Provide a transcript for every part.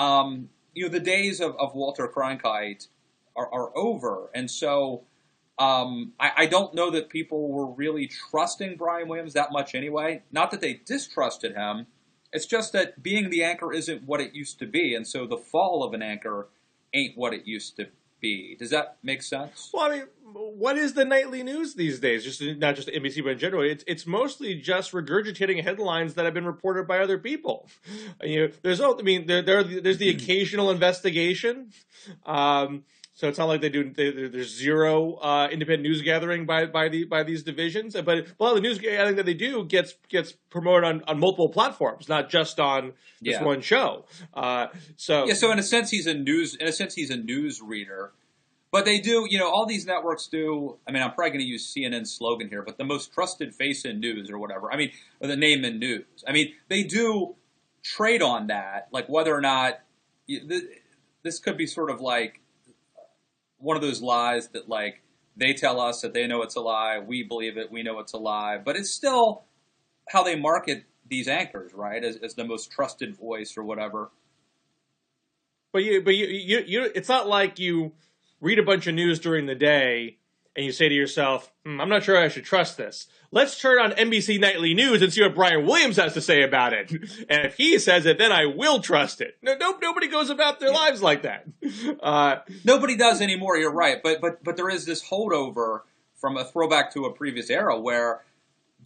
The days of Walter Cronkite are over, and so I don't know that people were really trusting Brian Williams that much anyway. Not that they distrusted him. It's just that being the anchor isn't what it used to be, and so the fall of an anchor ain't what it used to be. Does that make sense? Well, I mean, what is the nightly news these days? Just not just NBC, but in general, it's mostly just regurgitating headlines that have been reported by other people. There's the occasional investigation. So it's not like there's zero independent news gathering by these divisions. But a lot of the news gathering that they do gets promoted on multiple platforms, not just on this one show. So in a sense he's a news reader. But they do, all these networks do. I mean, I'm probably going to use CNN's slogan here, but the most trusted face in news or whatever. I mean, or the name in news. I mean, they do trade on that, like whether or not this could be sort of like one of those lies that like they tell us that they know it's a lie, we believe it, we know it's a lie, but it's still how they market these anchors, right? As the most trusted voice or whatever. But it's not like you read a bunch of news during the day and you say to yourself, I'm not sure I should trust this. Let's turn on NBC Nightly News and see what Brian Williams has to say about it. And if he says it, then I will trust it. Nobody goes about their lives like that. Nobody does anymore, you're right. But there is this holdover from a throwback to a previous era where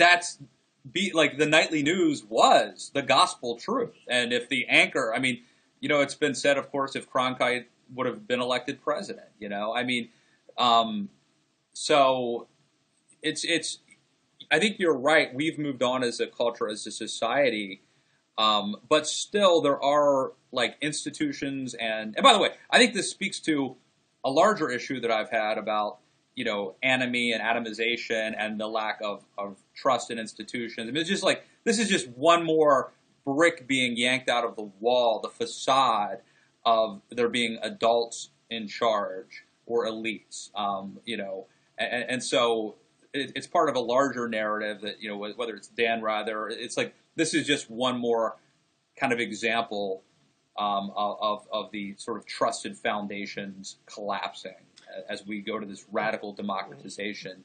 like the Nightly News was the gospel truth. And if the anchor, I mean, it's been said, of course, if Cronkite would have been elected president, so it's I think you're right. We've moved on as a culture, as a society, but still there are like institutions and by the way, I think this speaks to a larger issue that I've had about anomie and atomization and the lack of trust in institutions. I mean, it's just like this is just one more brick being yanked out of the wall, the facade of there being adults in charge or elites, and so it's part of a larger narrative that, whether it's Dan Rather, it's like this is just one more kind of example of the sort of trusted foundations collapsing as we go to this radical democratization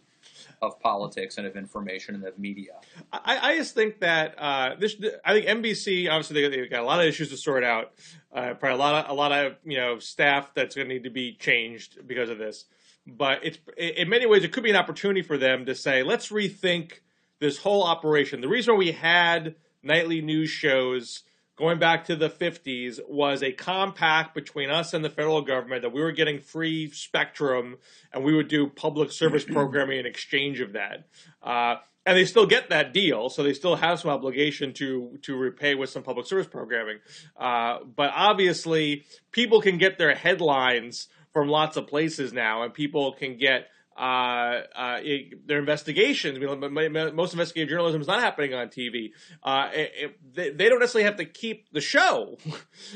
of politics and of information and of media. I just think that I think NBC obviously they've got a lot of issues to sort out. Probably a lot of staff that's going to need to be changed because of this. But in many ways it could be an opportunity for them to say, let's rethink this whole operation. The reason we had nightly news shows going back to the 50s was a compact between us and the federal government that we were getting free spectrum and we would do public service programming in exchange of that. And they still get that deal, so they still have some obligation to repay with some public service programming. But obviously, people can get their headlines from lots of places now, and people can get their investigations. Most investigative journalism is not happening on TV. They don't necessarily have to keep the show.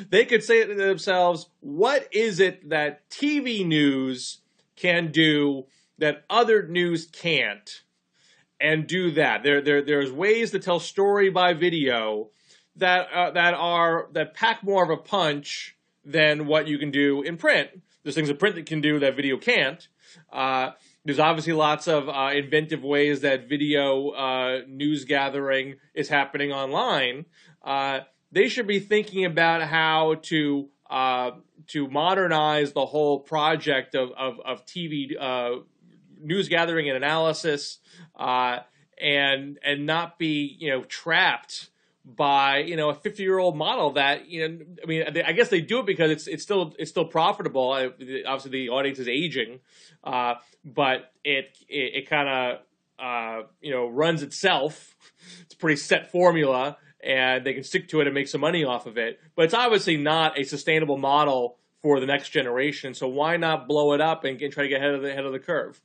They could say to themselves, what is it that TV news can do that other news can't? And do that. There's ways to tell story by video that pack more of a punch than what you can do in print. There's things in print that can do that video can't. There's obviously lots of inventive ways that video news gathering is happening online. They should be thinking about how to modernize the whole project of TV news gathering and analysis, and not be trapped by a 50-year-old model that I guess they do it because it's still profitable. Obviously, the audience is aging, but it kind of runs itself. It's a pretty set formula, and they can stick to it and make some money off of it. But it's obviously not a sustainable model for the next generation. So why not blow it up and try to get ahead of the curve?